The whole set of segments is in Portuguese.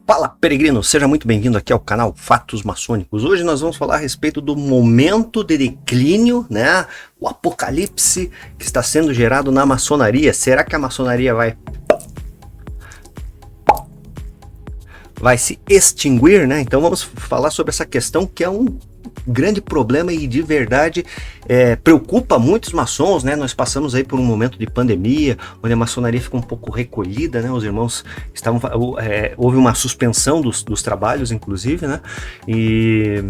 Fala, peregrino, seja muito bem-vindo aqui ao canal Fatos Maçônicos. Hoje nós vamos falar a respeito do momento de declínio, né? O apocalipse que está sendo gerado na maçonaria. Será que a maçonaria vai se extinguir, né? Então vamos falar sobre essa questão que é um grande problema e de verdade preocupa muitos maçons, né? Nós passamos aí por um momento de pandemia, onde a maçonaria ficou um pouco recolhida, né? Os irmãos estavam, houve uma suspensão dos trabalhos, inclusive, né? E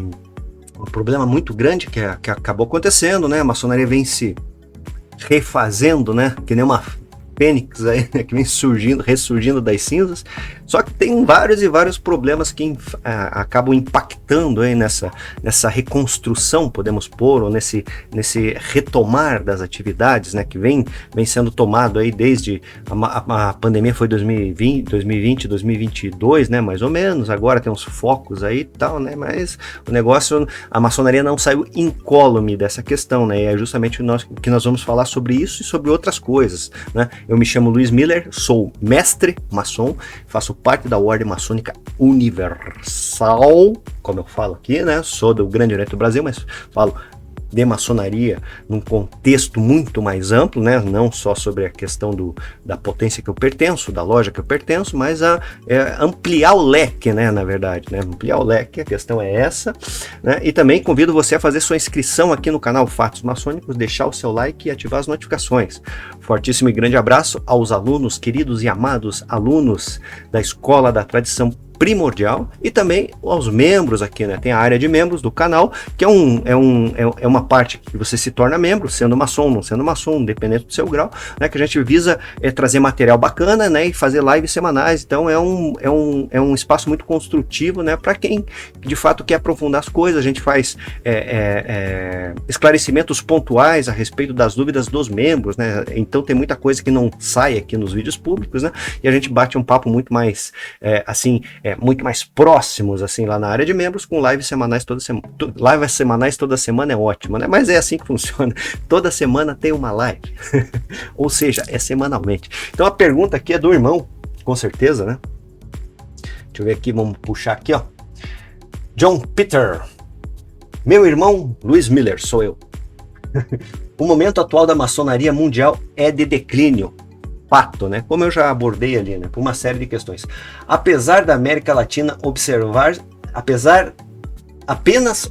um problema muito grande que acabou acontecendo, né? A maçonaria vem se refazendo, né? Que nem uma fênix aí, né, que vem ressurgindo das cinzas, só que tem vários e vários problemas que acabam impactando aí nessa reconstrução, podemos pôr, ou nesse retomar das atividades, né, que vem sendo tomado aí desde a pandemia foi 2020, 2022, né, mais ou menos. Agora tem uns focos aí e tal, né, mas o negócio, a maçonaria não saiu incólume dessa questão, né, e é justamente que nós vamos falar sobre isso e sobre outras coisas, né. Eu me chamo Luiz Miller, sou mestre maçom, faço parte da Ordem Maçônica Universal, como eu falo aqui, né? Sou do Grande Oriente do Brasil, mas falo de maçonaria num contexto muito mais amplo, né? Não só sobre a questão da potência que eu pertenço, da loja que eu pertenço, mas ampliar o leque, né? Na verdade, né? Ampliar o leque, a questão é essa, né? E também convido você a fazer sua inscrição aqui no canal Fatos Maçônicos, deixar o seu like e ativar as notificações. Fortíssimo e grande abraço aos alunos, queridos e amados alunos da Escola da Tradição Primordial, e também aos membros aqui, né? Tem a área de membros do canal, que é uma parte que você se torna membro, sendo maçom, não sendo maçom, dependendo do seu grau, né? Que a gente visa trazer material bacana, né? E fazer lives semanais. Então é um espaço muito construtivo, né? Para quem de fato quer aprofundar as coisas. A gente faz esclarecimentos pontuais a respeito das dúvidas dos membros, né? Então tem muita coisa que não sai aqui nos vídeos públicos, né? E a gente bate um papo muito mais muito mais próximos, assim, lá na área de membros, com lives semanais toda semana. Lives semanais toda semana é ótimo, né? Mas é assim que funciona. Toda semana tem uma live. Ou seja, é semanalmente. Então a pergunta aqui é do irmão, com certeza, né? Deixa eu ver aqui, vamos puxar aqui, ó. John Peter. Meu irmão Luiz Miller, sou eu. O momento atual da maçonaria mundial é de declínio. Fato, né? Como eu já abordei ali, né? Por uma série de questões. Apesar da América Latina apenas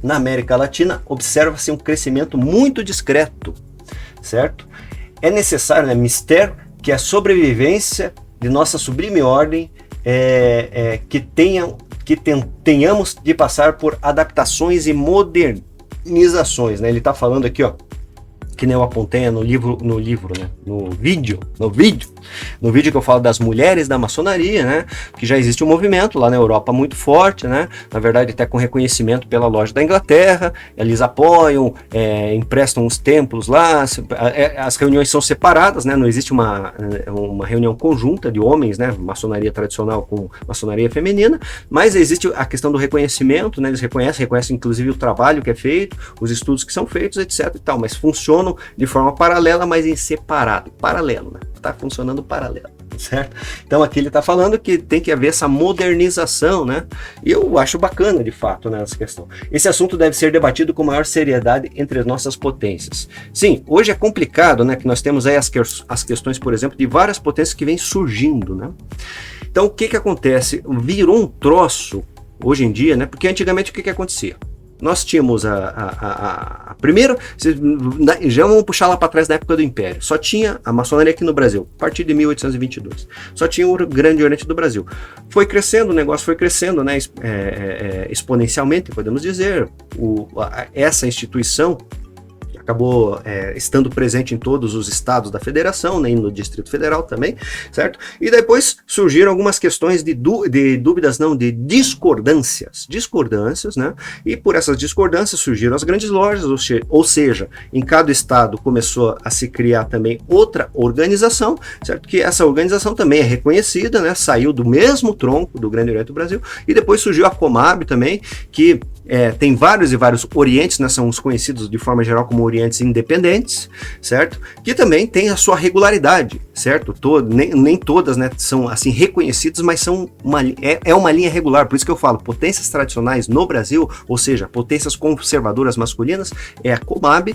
na América Latina observa-se um crescimento muito discreto, certo? É necessário, né, mister, que a sobrevivência de nossa sublime ordem que tenhamos de passar por adaptações e modernizações, né? Ele está falando aqui, ó, que nem eu apontei no vídeo que eu falo das mulheres da maçonaria, né? Que já existe um movimento lá na Europa muito forte, né? Na verdade, até com reconhecimento pela loja da Inglaterra, eles apoiam, emprestam os templos lá, as reuniões são separadas, né? Não existe uma reunião conjunta de homens, né? Maçonaria tradicional com maçonaria feminina, mas existe a questão do reconhecimento, né? Eles reconhecem inclusive o trabalho que é feito, os estudos que são feitos, etc e tal, mas funcionam de forma paralela, mas em separado, paralelo, né? Tá funcionando paralelo, certo? Então aqui ele tá falando que tem que haver essa modernização, né? E eu acho bacana, de fato, né, essa questão. Esse assunto deve ser debatido com maior seriedade entre as nossas potências. Sim, hoje é complicado, né? Que nós temos aí as questões, por exemplo, de várias potências que vêm surgindo, né? Então o que acontece? Virou um troço hoje em dia, né? Porque antigamente o que acontecia? Nós tínhamos primeiro, já vamos puxar lá para trás da época do Império, só tinha a maçonaria aqui no Brasil, a partir de 1822, só tinha o Grande Oriente do Brasil. Foi crescendo, o negócio foi crescendo, né, exponencialmente, podemos dizer, essa instituição acabou estando presente em todos os estados da federação, né, e no Distrito Federal também, certo? E depois surgiram algumas questões de discordâncias, né? E por essas discordâncias surgiram as grandes lojas, ou seja, em cada estado começou a se criar também outra organização, certo? Que essa organização também é reconhecida, né? Saiu do mesmo tronco do Grande Oriente do Brasil, e depois surgiu a Comab também, que tem vários e vários orientes, né? São os conhecidos de forma geral como orientes independentes, certo? Que também tem a sua regularidade, certo? Nem todas, né, são assim reconhecidas, mas são uma linha regular. Por isso que eu falo, potências tradicionais no Brasil, ou seja, potências conservadoras masculinas, é a Comab,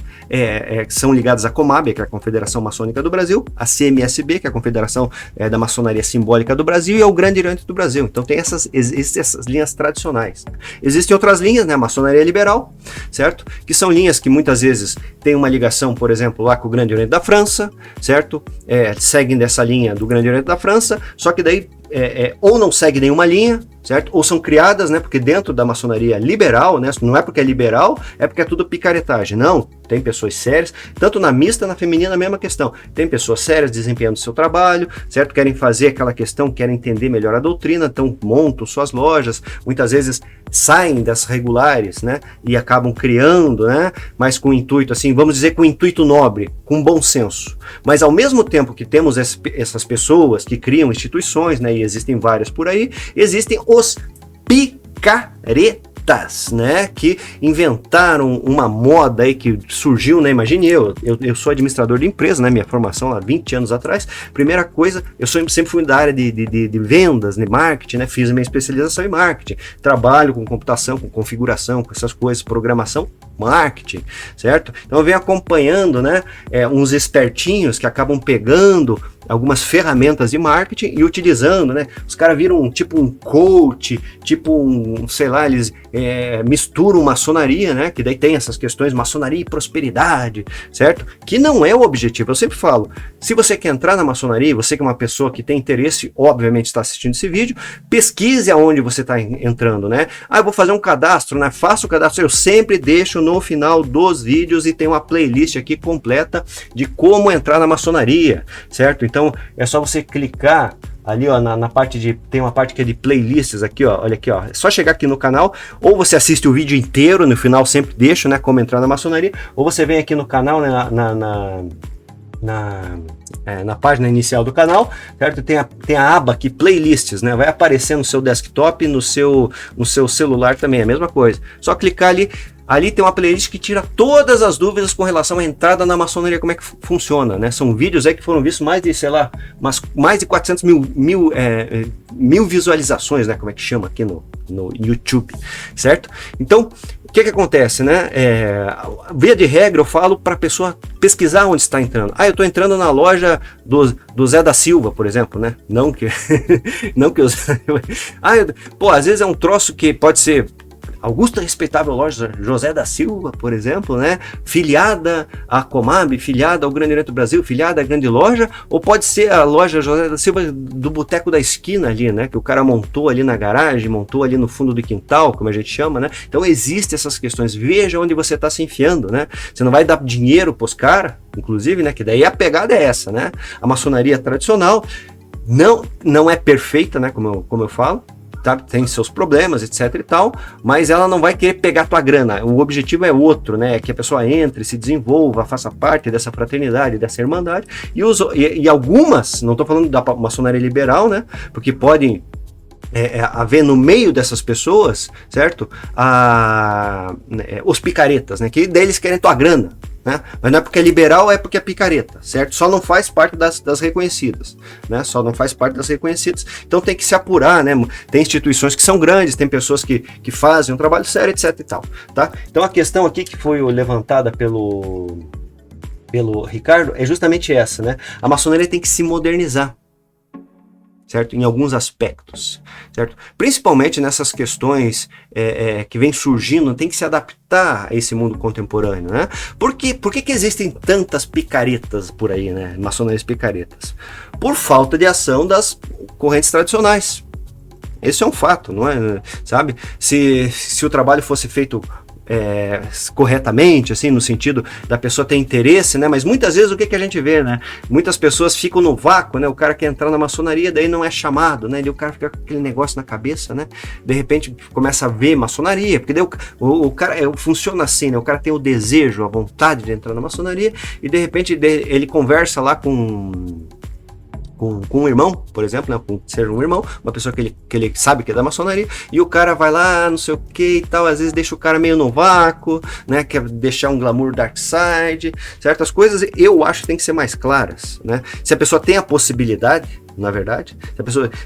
são ligadas à Comab, que é a Confederação Maçônica do Brasil, a CMSB, que é a Confederação da Maçonaria Simbólica do Brasil, e é o Grande Oriente do Brasil. Então tem existem essas linhas tradicionais. Existem outras linhas, né, a maçonaria liberal, certo? Que são linhas que muitas vezes têm uma ligação, por exemplo, lá com o Grande Oriente da França, certo? Seguem dessa linha do Grande Oriente da França, só que daí ou não segue nenhuma linha, certo? Ou são criadas, né? Porque dentro da maçonaria liberal, né? Não é porque é liberal, é porque é tudo picaretagem. Não, tem pessoas sérias, tanto na mista, na feminina, a mesma questão. Tem pessoas sérias desempenhando o seu trabalho, certo? Querem fazer aquela questão, querem entender melhor a doutrina, então montam suas lojas, muitas vezes saem das regulares, né? E acabam criando, né? Mas com o intuito, assim, vamos dizer, com o intuito nobre, com bom senso. Mas ao mesmo tempo que temos essas pessoas que criam instituições, né? E existem várias por aí, existem os picaretas, né, que inventaram uma moda aí que surgiu, né, imagine eu sou administrador de empresa, né, minha formação há 20 anos atrás, primeira coisa, eu sempre fui da área de vendas, de marketing, né, fiz minha especialização em marketing, trabalho com computação, com configuração, com essas coisas, programação, marketing, certo? Então eu venho acompanhando, né, uns espertinhos que acabam pegando algumas ferramentas de marketing e utilizando, né? Os caras viram tipo um coach, tipo sei lá, eles misturam maçonaria, né? Que daí tem essas questões, maçonaria e prosperidade, certo? Que não é o objetivo. Eu sempre falo, se você quer entrar na maçonaria, você que é uma pessoa que tem interesse, obviamente está assistindo esse vídeo, pesquise aonde você está entrando, né? Eu vou fazer um cadastro, né? Faça o cadastro, eu sempre deixo no final dos vídeos e tem uma playlist aqui completa de como entrar na maçonaria, certo? Então é só você clicar ali, ó, na parte tem uma parte que é de playlists aqui, ó, olha aqui, ó, é só chegar aqui no canal, ou você assiste o vídeo inteiro, no final sempre deixo, né, como entrar na maçonaria, ou você vem aqui no canal, né, na página inicial do canal, certo? Tem a aba aqui, playlists, né? Vai aparecer no seu desktop, no seu celular também, é a mesma coisa. Só clicar ali. Ali tem uma playlist que tira todas as dúvidas com relação à entrada na maçonaria, como é que funciona, né? São vídeos aí que foram vistos mais de, sei lá, mais de 400 mil visualizações, né? Como é que chama aqui no YouTube, certo? Então, o que acontece, né? Via de regra, eu falo para a pessoa pesquisar onde está entrando. Eu estou entrando na loja do Zé da Silva, por exemplo, né? Não que eu... às vezes é um troço que pode ser Augusta Respeitável Loja José da Silva, por exemplo, né? Filiada à Comab, filiada ao Grande Oriente do Brasil, filiada à Grande Loja, ou pode ser a loja José da Silva do Boteco da Esquina ali, né? Que o cara montou ali na garagem, montou ali no fundo do quintal, como a gente chama, né? Então existem essas questões. Veja onde você está se enfiando, né? Você não vai dar dinheiro pros caras, inclusive, né? Que daí a pegada é essa, né? A maçonaria tradicional não é perfeita, né? Como eu falo. Tá? Tem seus problemas, etc e tal, mas ela não vai querer pegar tua grana. O objetivo é outro, né? É que a pessoa entre, se desenvolva, faça parte dessa fraternidade, dessa irmandade. E algumas, não estou falando da maçonaria liberal, né? Porque podem haver no meio dessas pessoas, certo? Os picaretas, né? Que daí eles querem tua grana. Né? Mas não é porque é liberal, é porque é picareta, certo? Só não faz parte das reconhecidas, né? Só não faz parte das reconhecidas. Então tem que se apurar, né? Tem instituições que são grandes, tem pessoas que fazem um trabalho sério, etc e tal, tá? Então a questão aqui que foi levantada pelo Ricardo é justamente essa, né? A maçonaria tem que se modernizar, certo? Em alguns aspectos, certo? Principalmente nessas questões que vem surgindo, tem que se adaptar a esse mundo contemporâneo, né? Por que existem tantas picaretas por aí, né? Maçonarias picaretas? Por falta de ação das correntes tradicionais. Esse é um fato, não é? Sabe? Se o trabalho fosse feito corretamente, assim, no sentido da pessoa ter interesse, né? Mas muitas vezes o que a gente vê, né? Muitas pessoas ficam no vácuo, né? O cara quer entrar na maçonaria, daí não é chamado, né? E o cara fica com aquele negócio na cabeça, né? De repente começa a ver maçonaria, porque daí o cara funciona assim, né? O cara tem o desejo, a vontade de entrar na maçonaria e de repente ele conversa lá com com um irmão, por exemplo, né, com ser um irmão, uma pessoa que ele sabe que é da maçonaria, e o cara vai lá, não sei o que e tal, às vezes deixa o cara meio no vácuo, né, quer deixar um glamour dark side, certas coisas eu acho que tem que ser mais claras, né, se a pessoa tem a possibilidade, na verdade,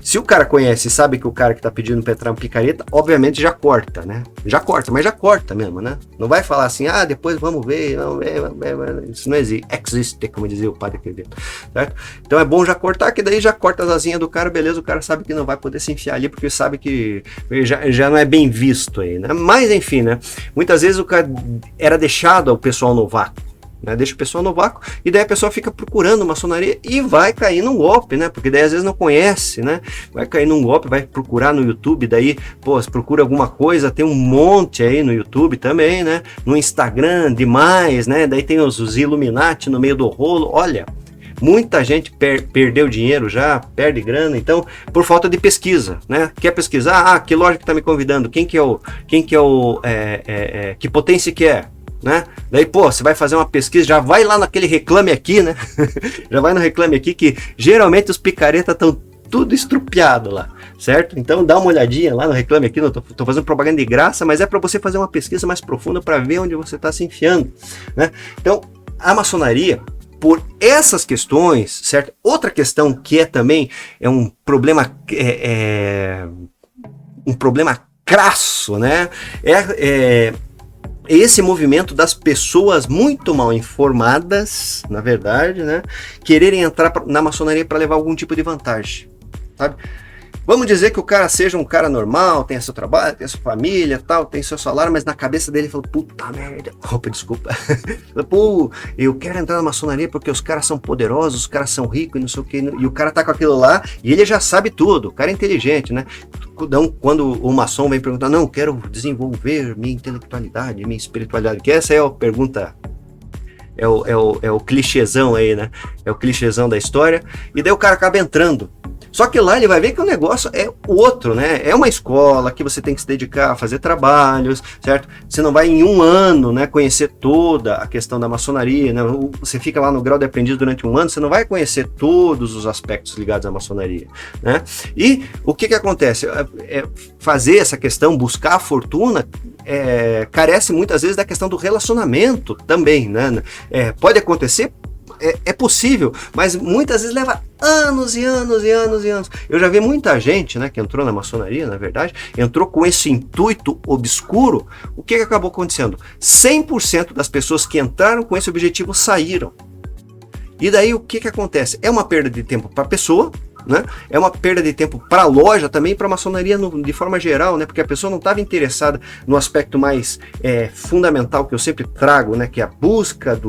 se o cara conhece e sabe que o cara que tá pedindo pra entrar um picareta, obviamente já corta, né? Já corta mesmo, né? Não vai falar assim, depois vamos ver, isso não existe, como dizia o padre Quevedo, certo? Então é bom já cortar, que daí já corta as asinhas do cara, beleza, o cara sabe que não vai poder se enfiar ali, porque sabe que já não é bem visto aí, né? Mas enfim, né? Muitas vezes o cara era deixado ao pessoal no vácuo, né, deixa o pessoal no vácuo, e daí a pessoa fica procurando maçonaria e vai cair num golpe, né? Porque daí às vezes não conhece, né? Vai cair num golpe, vai procurar no YouTube, daí, pô, se procura alguma coisa, tem um monte aí no YouTube também, né? No Instagram, demais, né? Daí tem os Illuminati no meio do rolo, olha. Muita gente perdeu dinheiro já, perde grana, então, por falta de pesquisa, né? Quer pesquisar? Que loja que tá me convidando? Quem que é que potência que é? Né? Daí, pô, você vai fazer uma pesquisa, já vai lá naquele Reclame Aqui, né? Já vai no Reclame Aqui, que geralmente os picaretas estão tudo estrupiado lá, certo? Então dá uma olhadinha lá no Reclame Aqui, não tô fazendo propaganda de graça, mas é para você fazer uma pesquisa mais profunda para ver onde você está se enfiando, né? Então, a maçonaria, por essas questões, certo? Outra questão que também é um problema, um problema crasso, né? Esse movimento das pessoas muito mal informadas, na verdade, né, quererem entrar na maçonaria para levar algum tipo de vantagem, sabe? Vamos dizer que o cara seja um cara normal, tenha seu trabalho, tenha sua família, tal, tem seu salário, mas na cabeça dele fala, puta merda, desculpa, pô, eu quero entrar na maçonaria porque os caras são poderosos, os caras são ricos e não sei o que, e o cara tá com aquilo lá e ele já sabe tudo, o cara é inteligente, né? Então, quando o maçom vem perguntar, não, quero desenvolver minha intelectualidade, minha espiritualidade, que essa é a pergunta, é o clichêzão aí, né? É o clichêzão da história, e daí o cara acaba entrando. Só que lá ele vai ver que o negócio é outro, né? É uma escola que você tem que se dedicar a fazer trabalhos, certo? Você não vai em um ano, né, conhecer toda a questão da maçonaria, né? Você fica lá no grau de aprendiz durante um ano, você não vai conhecer todos os aspectos ligados à maçonaria, né? E o que acontece? Fazer essa questão, buscar a fortuna, carece muitas vezes da questão do relacionamento também, né? Pode acontecer, é possível, mas muitas vezes leva anos e anos e anos e anos. Eu já vi muita gente, né, que entrou na maçonaria, na verdade, entrou com esse intuito obscuro. O que acabou acontecendo? 100% das pessoas que entraram com esse objetivo saíram. E daí o que acontece? É uma perda de tempo para a pessoa, né? É uma perda de tempo para a loja também, para a maçonaria de forma geral, né? Porque a pessoa não estava interessada no aspecto mais fundamental que eu sempre trago, né? Que é a busca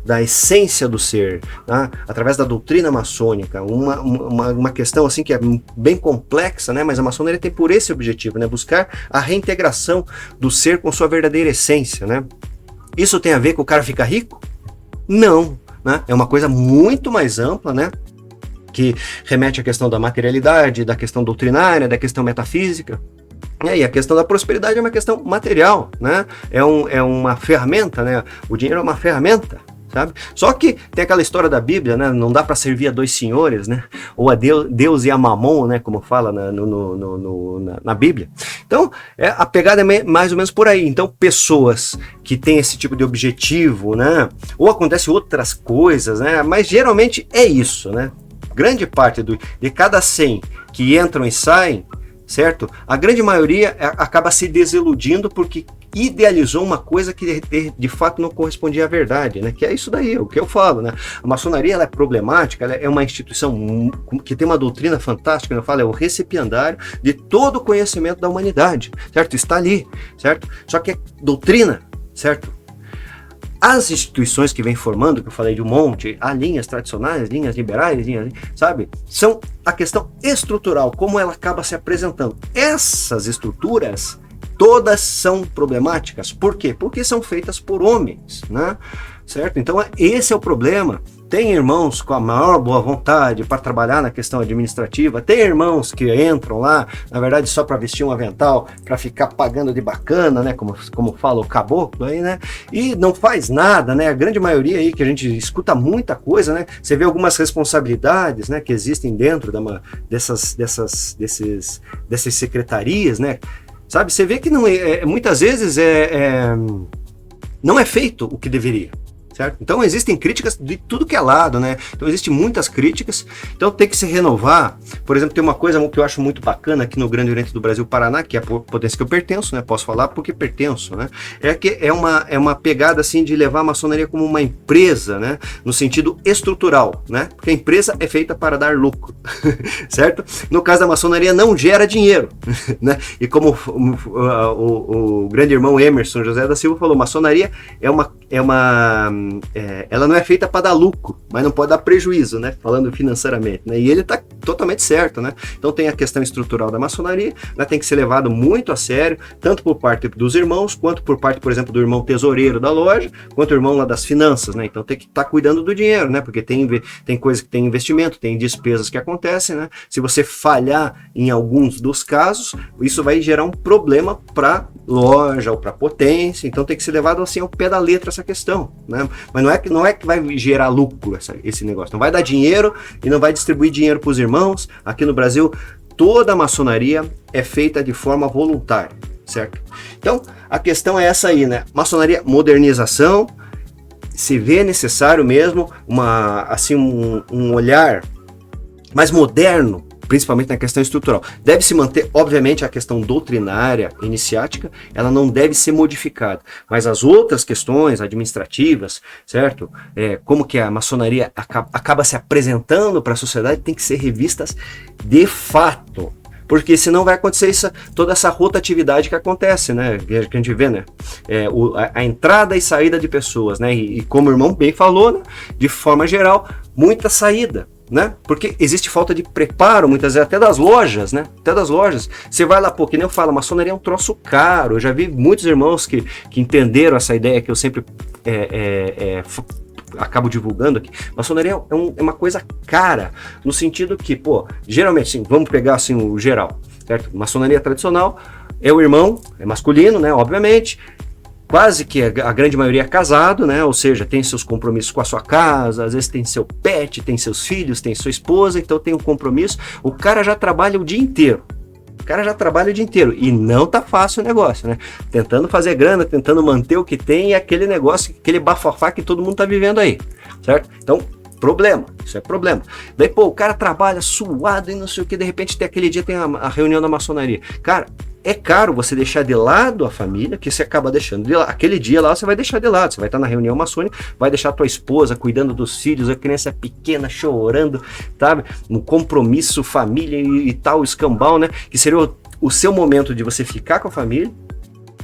da essência do ser, né? Através da doutrina maçônica, uma questão assim que é bem complexa, né? Mas a maçonaria tem por esse objetivo, né? Buscar a reintegração do ser com sua verdadeira essência, né? Isso tem a ver com o cara ficar rico? Não, né? É uma coisa muito mais ampla, né? Que remete à questão da materialidade, da questão doutrinária, da questão metafísica. E a questão da prosperidade é uma questão material, né? É uma ferramenta, né? O dinheiro é uma ferramenta, sabe? Só que tem aquela história da Bíblia, né? Não dá para servir a dois senhores, né? Ou a Deus e a Mamon, né? Como fala na Bíblia. Então, a pegada é mais ou menos por aí. Então, pessoas que têm esse tipo de objetivo, né? Ou acontece outras coisas, né? Mas geralmente é isso, né? Grande parte de cada 100 que entram e saem, certo? A grande maioria acaba se desiludindo porque idealizou uma coisa que de fato não correspondia à verdade, né? Que é isso daí, o que eu falo, né? A maçonaria, ela é problemática, ela é uma instituição que tem uma doutrina fantástica, eu falo, é o recipiendário de todo o conhecimento da humanidade, certo? Está ali, certo? Só que é doutrina, certo? As instituições que vem formando, que eu falei de um monte, há linhas tradicionais, linhas liberais, sabe? São a questão estrutural, como ela acaba se apresentando. Essas estruturas, todas são problemáticas. Por quê? Porque são feitas por homens, né? Certo? Então, esse é o problema tem irmãos com a maior boa vontade para trabalhar na questão administrativa, tem irmãos que entram lá, na verdade, só para vestir um avental, para ficar pagando de bacana, né? Como fala o caboclo aí, né? E não faz nada, né? A grande maioria aí que a gente escuta muita coisa, né? Você vê algumas responsabilidades, né? Que existem dentro dessas secretarias, né? Sabe? Você vê que não muitas vezes não é feito o que deveria. Certo? Então existem críticas de tudo que é lado, né? Então existem muitas críticas, então tem que se renovar. Por exemplo, tem uma coisa que eu acho muito bacana aqui no Grande Oriente do Brasil, Paraná, que é a potência que eu pertenço, né? Posso falar porque pertenço, né? É uma pegada assim de levar a maçonaria como uma empresa, né? No sentido estrutural, né? Porque a empresa é feita para dar lucro, certo? No caso da maçonaria não gera dinheiro, né? E como o grande irmão Emerson José da Silva falou, maçonaria ela não é feita para dar lucro, mas não pode dar prejuízo, né? Falando financeiramente, né? E ele está totalmente certo, né? Então tem a questão estrutural da maçonaria, né? Tem que ser levado muito a sério, tanto por parte dos irmãos, quanto por parte, por exemplo, do irmão tesoureiro da loja, quanto o irmão lá das finanças, né? Então tem que estar cuidando do dinheiro, né? Porque tem coisa que tem investimento, tem despesas que acontecem, né? Se você falhar em alguns dos casos, isso vai gerar um problema para loja ou para potência, então tem que ser levado assim ao pé da letra essa questão, né? Mas não é que vai gerar lucro esse negócio, não vai dar dinheiro e não vai distribuir dinheiro para os irmãos. Aqui no Brasil, toda a maçonaria é feita de forma voluntária, certo? Então, a questão é essa aí, né? Maçonaria, modernização, se vê necessário mesmo um olhar mais moderno, principalmente na questão estrutural. Deve se manter, obviamente, a questão doutrinária, iniciática, ela não deve ser modificada. Mas as outras questões administrativas, certo? Como que a maçonaria acaba se apresentando para a sociedade, tem que ser revistas de fato. Porque senão vai acontecer toda essa rotatividade que acontece, né? Que a gente vê, né? A entrada e saída de pessoas, né? E como o irmão bem falou, né? De forma geral, muita saída. Né? Porque existe falta de preparo, muitas vezes, até das lojas, né? Até das lojas. Você vai lá, pô, que nem eu falo, a maçonaria é um troço caro. Eu já vi muitos irmãos que entenderam essa ideia que eu sempre acabo divulgando aqui. Maçonaria é uma coisa cara, no sentido que, pô, geralmente, assim, vamos pegar assim o geral, certo? Maçonaria tradicional é o irmão, é masculino, né? Obviamente. Quase que a grande maioria é casado, né? Ou seja, tem seus compromissos com a sua casa, às vezes tem seu pet, tem seus filhos, tem sua esposa, então tem um compromisso. O cara já trabalha o dia inteiro. E não tá fácil o negócio, né? Tentando fazer grana, tentando manter o que tem e aquele negócio, aquele bafafá que todo mundo tá vivendo aí, certo? Então, isso é problema. Daí, pô, o cara trabalha suado e não sei o que, de repente tem aquele dia, tem a reunião da maçonaria. Cara, é caro você deixar de lado a família, que você acaba deixando de lado. Aquele dia lá você vai deixar de lado, você vai estar na reunião maçônica, vai deixar a tua esposa cuidando dos filhos, a criança pequena chorando, sabe? Um compromisso, família e tal, escambau, né? Que seria o seu momento de você ficar com a família.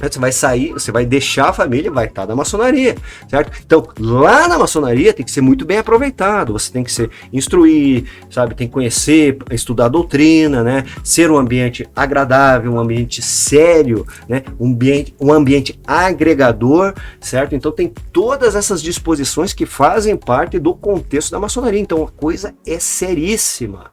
Você vai sair, você vai deixar a família, vai estar na maçonaria, certo? Então, lá na maçonaria tem que ser muito bem aproveitado, você tem que se instruir, sabe? Tem que conhecer, estudar a doutrina, né? Ser um ambiente agradável, um ambiente sério, né? Um ambiente agregador, certo? Então, tem todas essas disposições que fazem parte do contexto da maçonaria. Então, a coisa é seríssima.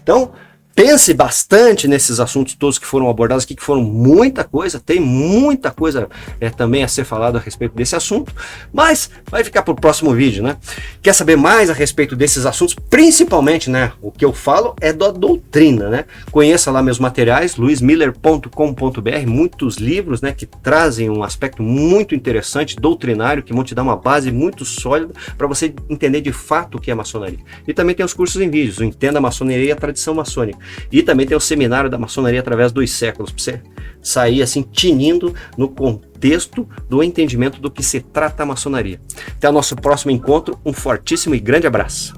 Então, pense bastante nesses assuntos todos que foram abordados aqui, que foram muita coisa, tem muita coisa também a ser falado a respeito desse assunto, mas vai ficar para o próximo vídeo, né? Quer saber mais a respeito desses assuntos, principalmente, né? O que eu falo é da doutrina, né? Conheça lá meus materiais, luismiller.com.br, muitos livros, né? Que trazem um aspecto muito interessante, doutrinário, que vão te dar uma base muito sólida para você entender de fato o que é maçonaria. E também tem os cursos em vídeos, o Entenda a Maçonaria e a Tradição Maçônica. E também tem o seminário da maçonaria através dos séculos, para você sair assim tinindo no contexto do entendimento do que se trata a maçonaria. Até o nosso próximo encontro, um fortíssimo e grande abraço.